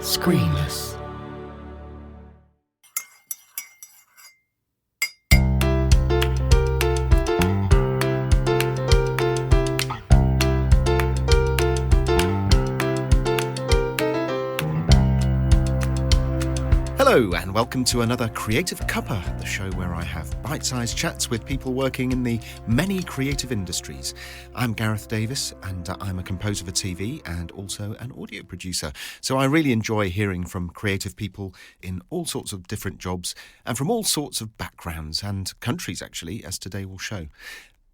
Screenless. Hello and welcome to another Creative Cuppa, the show where I have bite-sized chats with people working in the many creative industries. I'm Gareth Davies and I'm a composer for TV and also an audio producer. So I really enjoy hearing from creative people in all sorts of different jobs and from all sorts of backgrounds and countries actually, as today will show.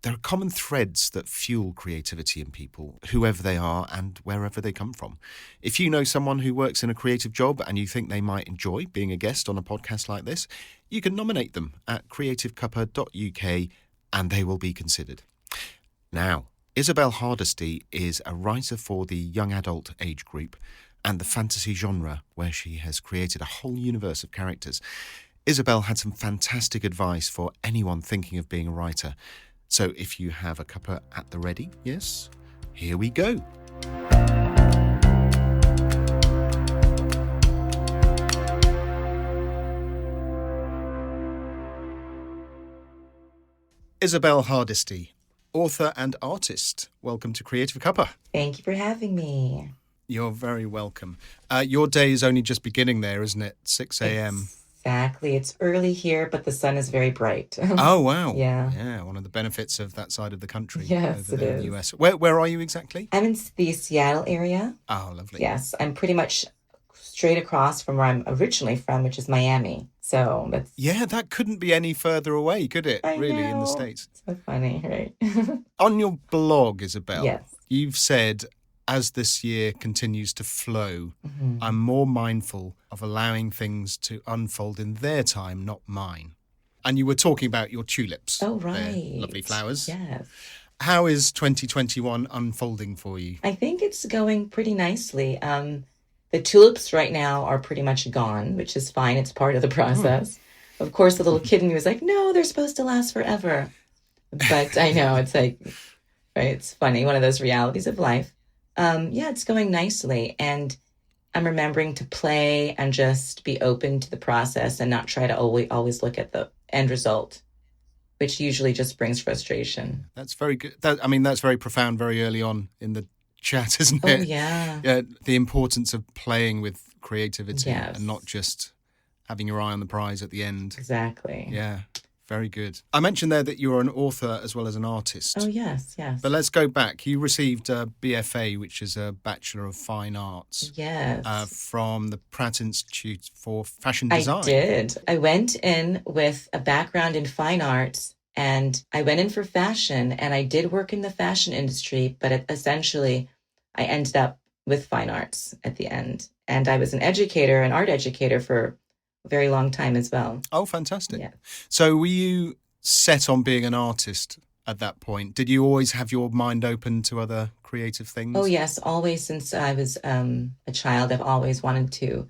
There are common threads that fuel creativity in people, whoever they are and wherever they come from. If you know someone who works in a creative job and you think they might enjoy being a guest on a podcast like this, you can nominate them at creativecuppa.uk and they will be considered. Now, Isabelle Hardesty is a writer for the young adult age group and the fantasy genre, where she has created a whole universe of characters. Isabelle had some fantastic advice for anyone thinking of being a writer. So if you have a cuppa at the ready, yes, here we go. Isabelle Hardesty, author and artist. Welcome to Creative Cuppa. Thank you for having me. You're very welcome. Your day is only just beginning there, isn't it? 6 a.m. Exactly. It's early here, but the sun is very bright. Oh, wow. Yeah. Yeah, one of the benefits of that side of the country. Yes, over it there in is. the US. Where are you exactly? I'm in the Seattle area. Oh, lovely. Yes, I'm pretty much straight across from where I'm originally from, which is Miami. So that's... Yeah, that couldn't be any further away, could it, I really, in the know. States? So funny, right? On your blog, Isabelle, Yes. you've said, as this year continues to flow, Mhm. I'm more mindful of allowing things to unfold in their time, not mine. And you were talking about your tulips. Oh, They're right. lovely flowers. Yes. How is 2021 unfolding for you? I think it's going pretty nicely. The tulips right now are pretty much gone, which is fine. It's part of the process. Of course, the little kid in me was like, no, they're supposed to last forever. But I know, it's like, right, it's funny, one of those realities of life. Yeah, it's going nicely. And I'm remembering to play and just be open to the process and not try to always look at the end result, which usually just brings frustration. That's very good. That's very profound very early on in the chat, isn't Oh, it? yeah. Yeah, the importance of playing with creativity Yes. and not just having your eye on the prize at the end. Exactly. Yeah, very good. I mentioned there that you're an author as well as an artist. Oh, yes, yes. But let's go back. You received a BFA, which is a Bachelor of Fine Arts, Yes. from the Pratt Institute for Fashion I Design. did. I went in with a background in fine arts and I went in for fashion and I did work in the fashion industry, but essentially I ended up with fine arts at the end. And I was an art educator for a very long time as well. Oh, fantastic. Yeah. So were you set on being an artist at that point? Did you always have your mind open to other creative things? Oh, yes. Always since I was a child, I've always wanted to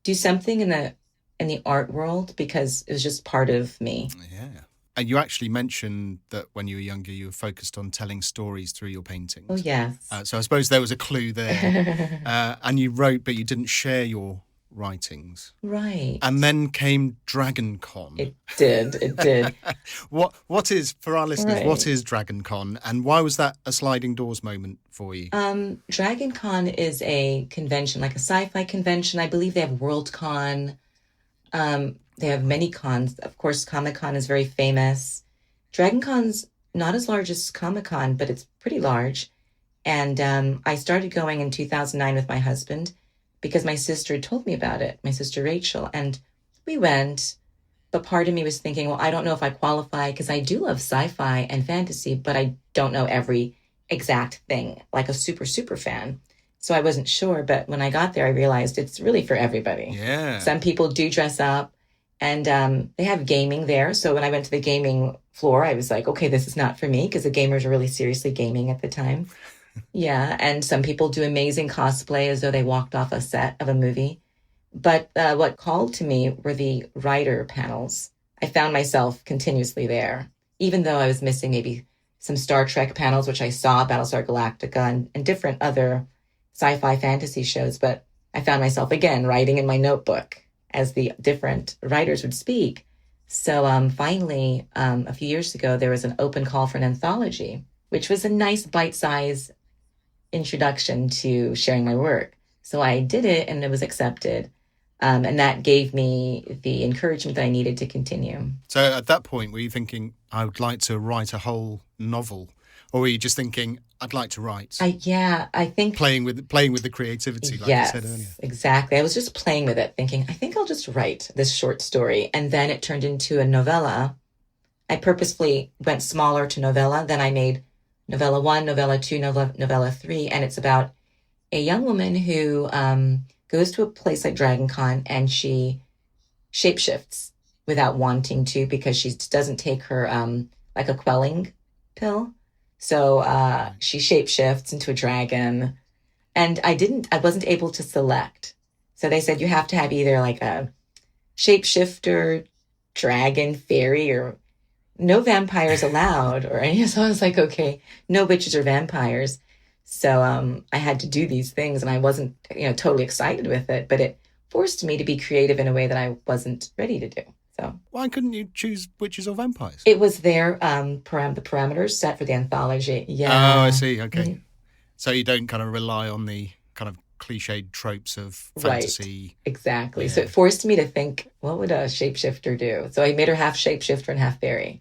do something in the art world because it was just part of me. Yeah. And you actually mentioned that when you were younger, you were focused on telling stories through your paintings. Oh, yes. So I suppose there was a clue there. And you wrote, but you didn't share your writings. Right. And then came Dragon Con. It did. What is, for our listeners, Right. what is Dragon Con and why was that a sliding doors moment for you? Dragon Con is a convention, like a sci-fi convention. I believe they have World Con. They have many cons. Of course, Comic-Con is very famous. Dragon Con's not as large as Comic-Con, but it's pretty large. And I started going in 2009 with my husband because my sister had told me about it, my sister Rachel. And we went, but part of me was thinking, well, I don't know if I qualify because I do love sci-fi and fantasy, but I don't know every exact thing, like a super fan. So I wasn't sure, but when I got there, I realized it's really for everybody. Yeah. Some people do dress up and they have gaming there. So when I went to the gaming floor, I was like, okay, this is not for me because the gamers are really seriously gaming at the time. Yeah. And some people do amazing cosplay as though they walked off a set of a movie. But what called to me were the writer panels. I found myself continuously there, even though I was missing maybe some Star Trek panels, which I saw, Battlestar Galactica and different other sci-fi fantasy shows. But I found myself again writing in my notebook as the different writers would speak. So finally, a few years ago, there was an open call for an anthology, which was a nice bite-sized introduction to sharing my work. So I did it and it was accepted. And that gave me the encouragement that I needed to continue. So at that point, were you thinking, I would like to write a whole novel? Or were you just thinking, I'd like to write? I think playing with the creativity, like yes, you said earlier. Exactly. I was just playing with it, thinking, I think I'll just write this short story. And then it turned into a novella. I purposefully went smaller to novella. Then I made novella 1, novella 2, novella 3. And it's about a young woman who goes to a place like Dragon Con and she shapeshifts without wanting to because she doesn't take her like a quelling pill. So she shapeshifts into a dragon. And I wasn't able to select. So they said you have to have either like a shapeshifter, dragon, fairy, or no vampires allowed. So I was like, okay, no witches or vampires. So I had to do these things and I wasn't, totally excited with it, but it forced me to be creative in a way that I wasn't ready to do. So why couldn't you choose witches or vampires? It was their the parameters set for the anthology. Yeah. Oh, I see. Okay. Mm-hmm. So you don't kind of rely on the kind of cliched tropes of fantasy. Right. Exactly. Yeah. So it forced me to think, what would a shapeshifter do? So I made her half shapeshifter and half fairy.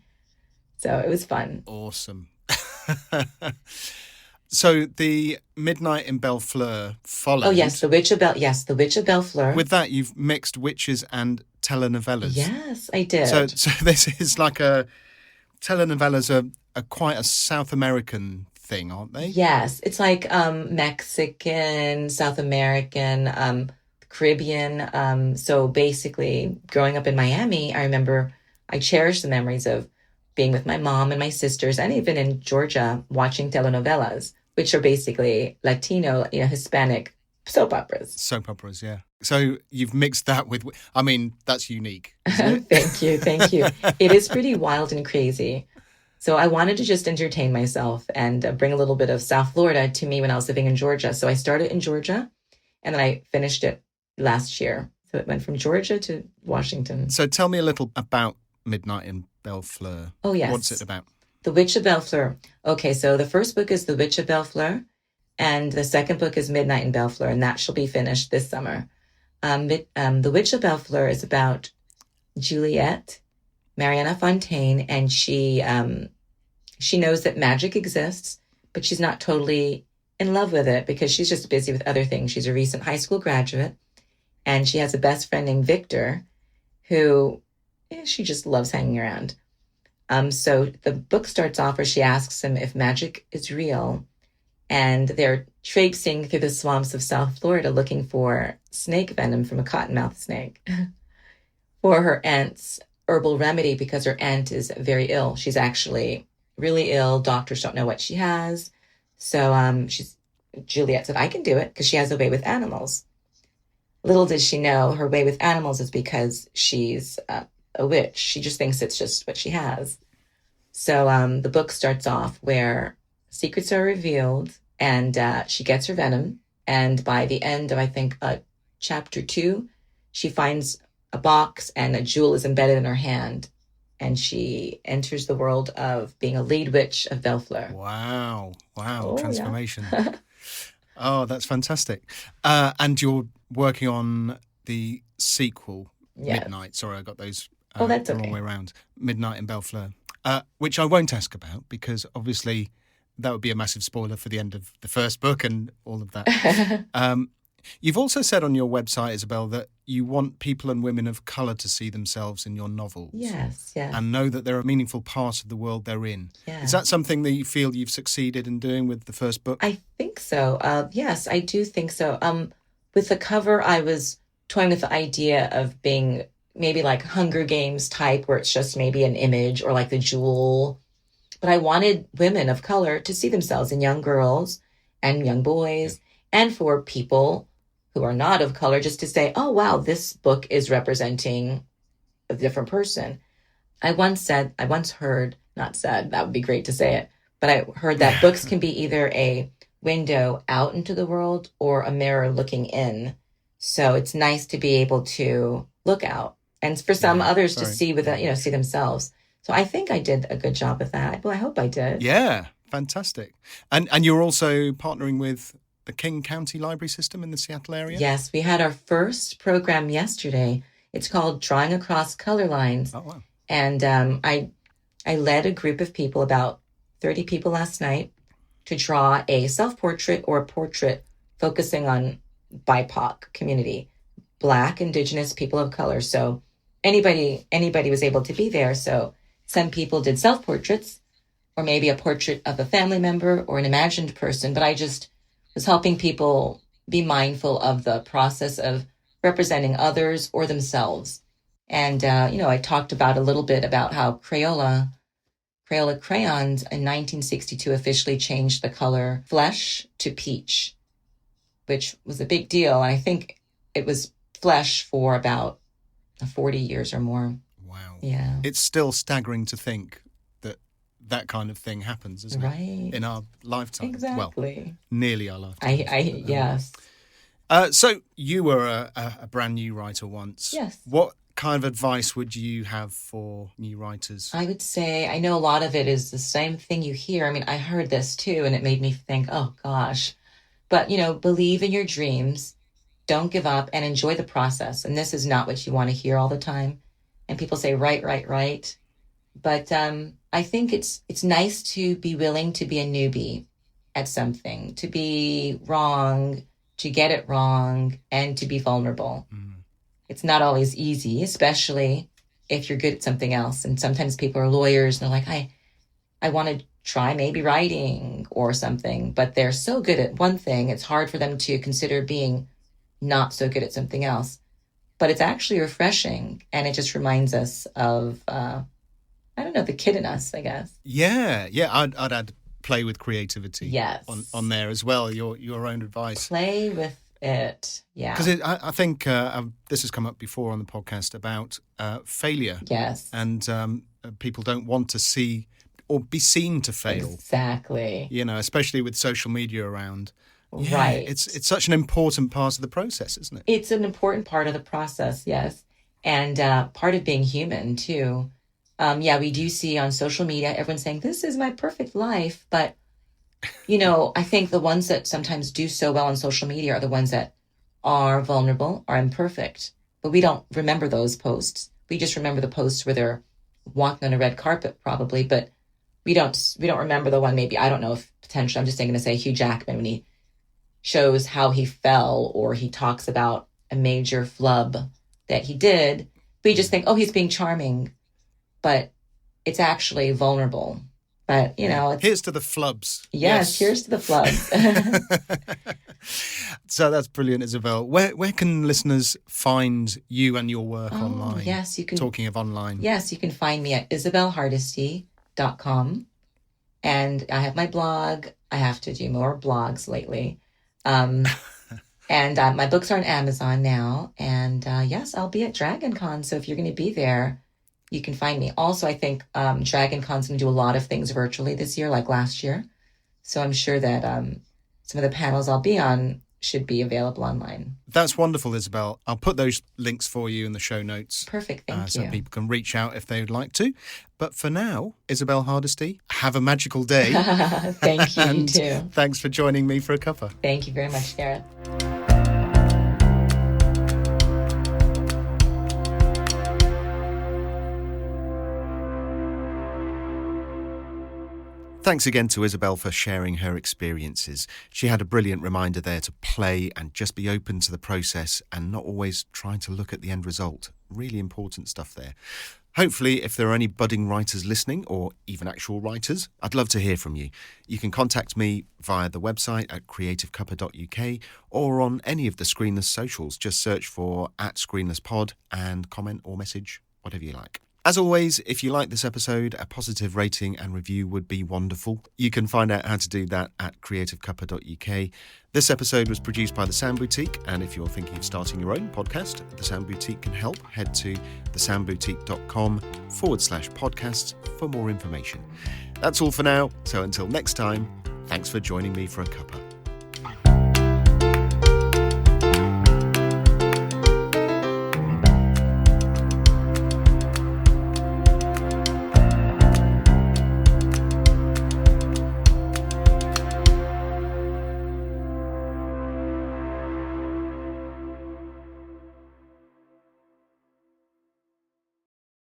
So it was fun. Awesome. So the Midnight in Bellefleur followed. Oh yes, the Witch of Bellefleur. With that, you've mixed witches and telenovelas. Yes, I did. So this is like telenovelas are quite a South American thing, aren't they? Yes, it's like Mexican, South American, Caribbean. So basically, growing up in Miami, I remember I cherish the memories of being with my mom and my sisters, and even in Georgia, watching telenovelas, which are basically Latino, Hispanic soap operas. Soap operas, yeah. So you've mixed that with, that's unique, isn't it? Thank you. It is pretty wild and crazy. So I wanted to just entertain myself and bring a little bit of South Florida to me when I was living in Georgia. So I started in Georgia, and then I finished it last year. So it went from Georgia to Washington. So tell me a little about Midnight in Bellefleur. Oh, yes. What's it about? The Witch of Bellefleur. Okay, so the first book is The Witch of Bellefleur, and the second book is Midnight in Bellefleur, and that shall be finished this summer. The Witch of Bellefleur is about Juliet, Mariana Fontaine, and she knows that magic exists, but she's not totally in love with it because she's just busy with other things. She's a recent high school graduate, and she has a best friend named Victor, who she just loves hanging around. So the book starts off where she asks him if magic is real, and they're traipsing through the swamps of South Florida looking for snake venom from a cottonmouth snake for her aunt's herbal remedy because her aunt is very ill. She's actually really ill. Doctors don't know what she has. So Juliet said, I can do it because she has a way with animals. Little did she know her way with animals is because she's a witch. She just thinks it's just what she has. So the book starts off where secrets are revealed and she gets her venom. And by the end of, I think, chapter 2, she finds a box and a jewel is embedded in her hand. And she enters the world of being a lead witch of Bellefleur. Wow. Oh, transformation. Yeah. Oh, that's fantastic. And you're working on the sequel, Yes. Midnight. Sorry, I got those that's the okay. wrong way around. Midnight in Bellefleur, which I won't ask about because obviously that would be a massive spoiler for the end of the first book and all of that. You've also said on your website, Isabelle, that you want people and women of colour to see themselves in your novels. Yes. And know that they're a meaningful part of the world they're in. Yeah. Is that something that you feel you've succeeded in doing with the first book? I think so. Yes, I do think so. With the cover, I was toying with the idea of being maybe like Hunger Games type, where it's just maybe an image or like the jewel. But I wanted women of color to see themselves in young girls and young boys, and for people who are not of color just to say, oh, wow, this book is representing a different person. I once heard, not said, that would be great to say it, but I heard that books can be either a window out into the world or a mirror looking in So it's nice to be able to look out, and for some others to see see themselves. So I think I did a good job with that. Well, I hope I did. Yeah, fantastic. And you're also partnering with the King County Library System in the Seattle area? Yes, we had our first program yesterday. It's called Drawing Across Color Lines. Oh, wow. And I led a group of people, about 30 people last night, to draw a self-portrait or a portrait focusing on BIPOC community, Black, Indigenous, people of color. So anybody was able to be there. So some people did self-portraits, or maybe a portrait of a family member or an imagined person. But I just was helping people be mindful of the process of representing others or themselves. And, I talked about a little bit about how Crayola crayons in 1962 officially changed the color flesh to peach, which was a big deal. And I think it was flesh for about 40 years or more. Wow. Yeah. It's still staggering to think that kind of thing happens, isn't it? In our lifetime. Exactly. Well, nearly our lifetime. Yes. So you were a brand new writer once. Yes. What kind of advice would you have for new writers? I would say, I know a lot of it is the same thing you hear. I mean, I heard this too, and it made me think, oh gosh. But, believe in your dreams, don't give up, and enjoy the process. And this is not what you want to hear all the time. And people say, right. But I think it's nice to be willing to be a newbie at something, to be wrong, to get it wrong, and to be vulnerable. Mm. It's not always easy, especially if you're good at something else. And sometimes people are lawyers and they're like, I want to try maybe writing or something, but they're so good at one thing, it's hard for them to consider being not so good at something else. But it's actually refreshing, and it just reminds us of, the kid in us, I guess. Yeah. I'd add play with creativity. Yes. On there as well, your own advice. Play with it, yeah. Because I think this has come up before on the podcast about failure. Yes. And people don't want to see or be seen to fail. Exactly. Especially with social media around. Yeah, right. It's such an important part of the process, isn't it? It's an important part of the process, yes. And part of being human, too. We do see on social media, everyone saying, this is my perfect life. But, I think the ones that sometimes do so well on social media are the ones that are vulnerable, are imperfect. But we don't remember those posts. We just remember the posts where they're walking on a red carpet, probably. But we don't remember the one, maybe, I don't know if potentially, I'm just going to say Hugh Jackman, when he shows how he fell, or he talks about a major flub that he did. We just think, oh, he's being charming. But it's actually vulnerable. But, it's... Here's to the flubs. Yes, here's to the flubs. So that's brilliant, Isabelle. Where can listeners find you and your work online? Yes, you can. Talking of online. Yes, you can find me at isabellehardesty.com. And I have my blog. I have to do more blogs lately. And my books are on Amazon now. And yes, I'll be at Dragon Con. So if you're going to be there, you can find me. Also, I think Dragon Con's going to do a lot of things virtually this year, like last year. So I'm sure that some of the panels I'll be on should be available online. That's wonderful, Isabelle. I'll put those links for you in the show notes. Perfect, thank you. So people can reach out if they would like to. But for now, Isabelle Hardesty, have a magical day. Thank you, you too. Thanks for joining me for a cuppa. Thank you very much, Gareth. Thanks again to Isabelle for sharing her experiences. She had a brilliant reminder there to play and just be open to the process and not always trying to look at the end result. Really important stuff there. Hopefully, if there are any budding writers listening, or even actual writers, I'd love to hear from you. You can contact me via the website at creativecuppa.uk or on any of the Screenless socials. Just search for @ScreenlessPod and comment or message, whatever you like. As always, if you like this episode, a positive rating and review would be wonderful. You can find out how to do that at creativecuppa.uk. This episode was produced by The Sound Boutique, and if you're thinking of starting your own podcast, The Sound Boutique can help. Head to thesoundboutique.com/podcasts for more information. That's all for now, so until next time, thanks for joining me for a cuppa.